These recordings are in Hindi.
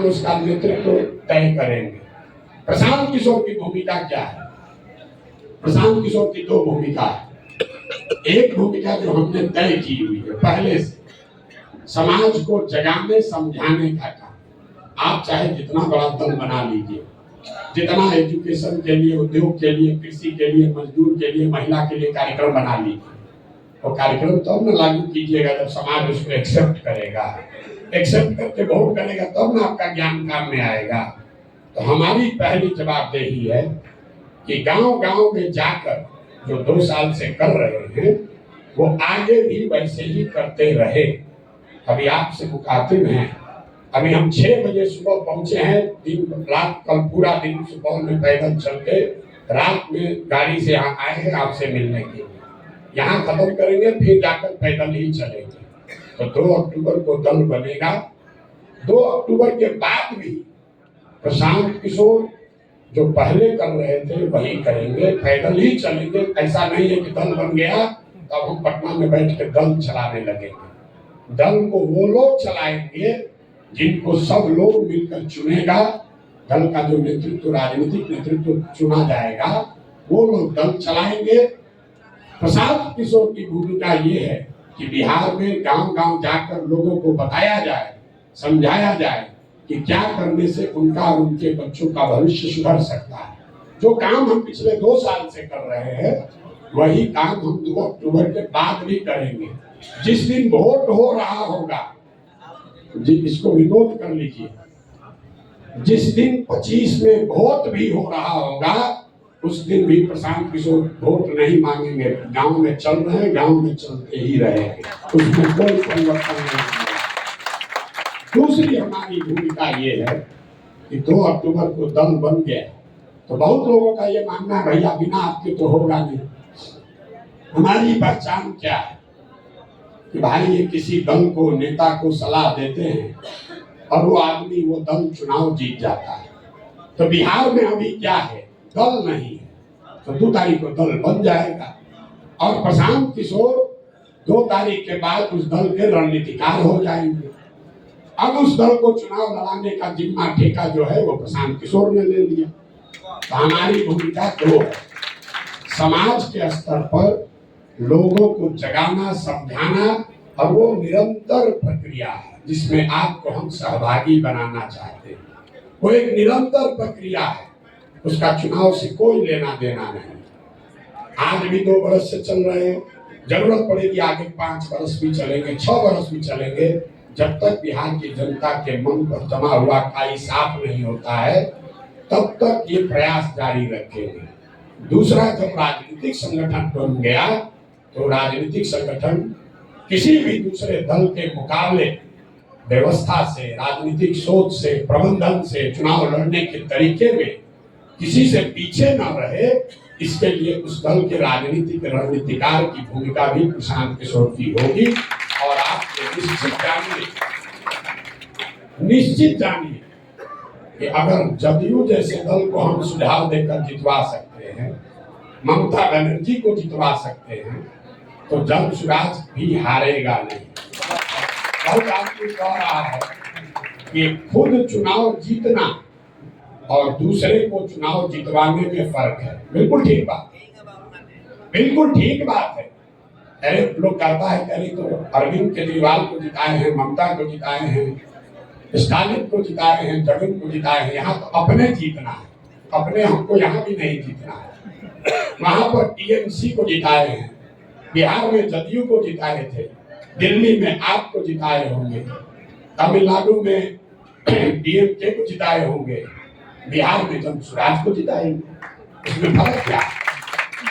उसका नेतृत्व तय करेंगे। प्रशांत किशोर की भूमिका क्या है? प्रशांत किशोर की दो भूमिका है। एक भूमिका जो हमने तय की हुई है पहले से, समाज को जगाने समझाने का काम। आप चाहे जितना बड़ा दल बना लीजिए, जितना एजुकेशन के लिए, उद्योग के लिए, कृषि के लिए, मजदूर के लिए, महिला के लिए कार्यक्रम बना लीजिए, वो कार्यक्रम तब न लागू कीजिएगा जब समाज उसको एक्सेप्ट करेगा। एक्सेप्ट करके वोट करेगा तब ना आपका ज्ञान काम में आएगा। तो हमारी पहली जवाबदेही है कि गांव गांव में जाकर जो 2 साल से कर रहे हैं वो आगे भी वैसे ही करते रहे। अभी आपसे मुखातिब हैं, अभी हम 6 बजे सुबह पहुंचे हैं, दिन रात कल पूरा दिन सुबह में पैदल चल के रात में गाड़ी से यहाँ आए हैं आपसे मिलने के लिए। यहाँ खत्म करेंगे फिर जाकर पैदल ही चलेंगे। तो 2 अक्टूबर को दल बनेगा। 2 अक्टूबर के बाद भी प्रशांत किशोर जो पहले कर रहे थे वही करेंगे, पैदल ही चलेंगे। ऐसा नहीं है कि दल बन गया तब हम पटना में बैठ के दल चलाने लगेंगे। दल को वो लोग चलाएंगे जिनको सब लोग मिलकर चुनेगा। दल का जो नेतृत्व, राजनीतिक नेतृत्व चुना जाएगा, वो लोग दल चलाएंगे। प्रशांत किशोर की भूमिका ये है कि बिहार में गांव गांव जाकर लोगों को बताया जाए, समझाया जाए कि क्या करने से उनका और उनके बच्चों का भविष्य सुधर सकता है। जो काम हम पिछले 2 साल से कर रहे हैं वही काम हम 2 अक्टूबर के बाद भी करेंगे। जिस दिन वोट हो रहा होगा, इसको भी नोट कर लीजिए, जिस दिन 25 में वोट भी हो रहा होगा उस दिन भी प्रशांत किशोर वोट नहीं मांगेंगे। गांव में चल रहे हैं, गांव में चलते ही रहेंगे, उसमें कोई परिवर्तन नहीं। दूसरी हमारी भूमिका ये है कि 2 अक्टूबर को दल बन गया तो बहुत लोगों का ये मानना है भैया बिना आपके तो होगा नहीं। हमारी पहचान क्या है कि भाई ये किसी दल को, नेता को सलाह देते हैं और वो आदमी, वो दल चुनाव जीत जाता है। तो बिहार में अभी क्या है, दल नहीं है, तो 2 तारीख को दल बन जाएगा और प्रशांत किशोर 2 तारीख के बाद उस दल के रणनीतिकार हो जाएंगे। अब उस दल को चुनाव लड़ाने का जिम्मा, ठेका जो है वो प्रशांत किशोर ने ले लिया। तो हमारी भूमिका 2 है, समाज के स्तर पर लोगों को जगाना, समझाना, और वो निरंतर प्रक्रिया है जिसमें आपको हम सहभागी बनाना चाहते हैं। वो एक निरंतर प्रक्रिया है, उसका चुनाव से कोई लेना देना नहीं। आज भी 2 बरस से चल रहे हैं, जरूरत पड़ेगी आगे 5 बरस भी चलेंगे, 6 बरस भी चलेंगे। जब तक बिहार की जनता के मन पर जमा हुआ काई साफ नहीं होता है तब तक ये प्रयास जारी रखेंगे। दूसरा, जब राजनीतिक संगठन बन गया तो राजनीतिक संगठन किसी भी दूसरे दल के मुकाबले व्यवस्था से, राजनीतिक सोच से, प्रबंधन से, चुनाव लड़ने के तरीके में किसी से पीछे न रहे, इसके लिए उस दल के राजनीतिक रणनीतिकार की भूमिका भी प्रशांत किशोर की होगी। और आप निश्चित जानिए कि अगर जदयू जैसे दल को हम सुझाव देकर जितवा सकते हैं, ममता बनर्जी को जितवा सकते हैं, तो जन-सुराज भी हारेगा नहीं। बहुत आदमी कह रहा है कि खुद चुनाव जीतना और दूसरे को चुनाव जितवाने में फर्क है। बिल्कुल ठीक बात, बिल्कुल ठीक बात है। अरे लोग कहता है अरे तो अरविंद केजरीवाल को जिताए हैं, ममता को जिताए हैं, स्टालिन को जिताए हैं, जगन को जिताए हैं, यहाँ तो अपने जीतना है, अपने हमको यहाँ भी नहीं जीतना है। वहां पर टीएमसी को जिताए हैं, बिहार में जदयू को जिताए थे, दिल्ली में आपको जिताए होंगे, तमिलनाडु में डीएमके को जिताए होंगे, बिहार में जन-सुराज को जिताएंगे। इसमें फर्क क्या?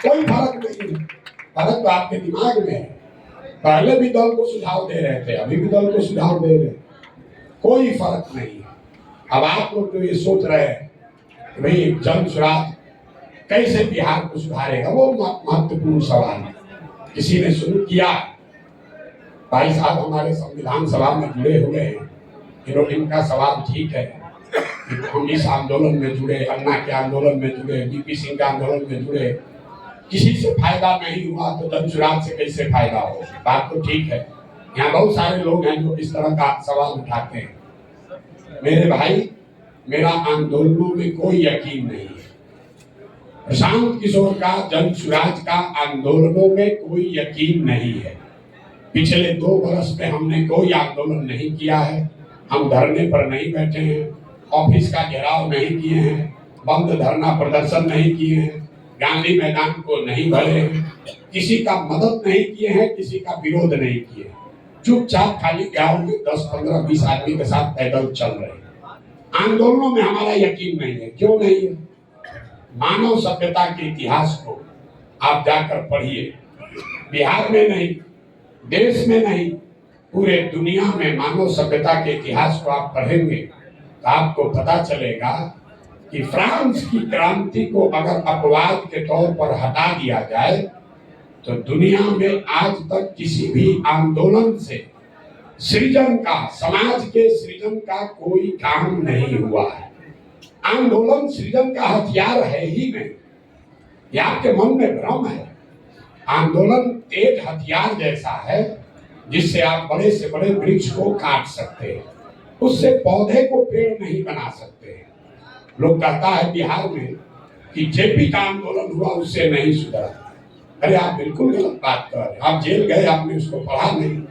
कोई फर्क नहीं है। फर्क तो आपके दिमाग में है। पहले भी दल को सुझाव दे रहे थे, अभी भी दल को सुझाव दे रहे, कोई फर्क नहीं है। अब आप लोग तो ये सोच रहे हैं कि भाई जन-सुराज कैसे बिहार को सुधारेगा, वो महत्वपूर्ण सवाल है। किसी ने शुरू किया, भाई साहब हमारे संविधान सभा में जुड़े हुए हैं, इनका सवाल ठीक है कि हम इस आंदोलन में जुड़े, अन्ना के आंदोलन में जुड़े, बीपी सिंह के आंदोलन में जुड़े, किसी से फायदा नहीं हुआ तो जन-सुराज से कैसे फायदा हो? बात तो ठीक है। यहाँ बहुत सारे लोग हैं जो इस तरह का सवाल उठाते हैं। मेरे भाई, मेरा आंदोलनों में कोई यकीन नहीं है। प्रशांत किशोर का, जन सुराज का आंदोलनों में कोई यकीन नहीं है। पिछले 2 वर्ष में हमने कोई आंदोलन नहीं किया है। हम धरने पर नहीं बैठे हैं, ऑफिस का घेराव नहीं किए हैं, बंद धरना प्रदर्शन नहीं किए हैं, गांधी मैदान को नहीं भरे हैं, किसी का मदद नहीं किए हैं, किसी का विरोध नहीं किए। चुपचाप खाली गांव में 10, 15, 20 आदमी के साथ पैदल चल रहे हैं। आंदोलनों में हमारा यकीन नहीं है। क्यों नहीं है? मानव सभ्यता के इतिहास को आप जाकर पढ़िए। बिहार में नहीं, देश में नहीं, पूरे दुनिया में मानव सभ्यता के इतिहास को आप पढ़ेंगे तो आपको पता चलेगा कि फ्रांस की क्रांति को अगर अपवाद के तौर पर हटा दिया जाए तो दुनिया में आज तक किसी भी आंदोलन से सृजन का, समाज के सृजन का कोई काम नहीं हुआ है। आंदोलन सृजन का हथियार है ही नहीं, ये आपके मन में भ्रम है। आंदोलन तेज हथियार जैसा है जिससे आप बड़े से बड़े वृक्ष को काट सकते हैं, उससे पौधे को पेड़ नहीं बना सकते हैं। लोग कहता है बिहार में कि जेपी का आंदोलन हुआ उससे नहीं सुधरा। अरे आप बिल्कुल गलत बात कर रहे हैं। आप जेल गए, आपने उसको पढ़ा नहीं।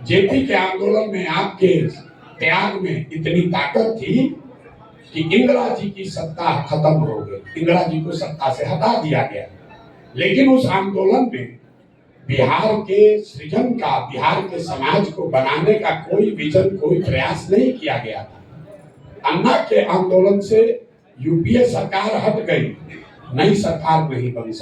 जेपी के आंदोलन में, आपके त्याग में इतनी ताकत थी कि इंदिरा जी की सत्ता खत्म हो गई, इंदिरा जी को सत्ता से हटा दिया गया। लेकिन उस आंदोलन में बिहार के सृजन का, बिहार के समाज को बनाने का कोई विजन, कोई प्रयास नहीं किया गया था। अन्ना के आंदोलन से यूपीए सरकार हट गई, नई सरकार नहीं बन सकती।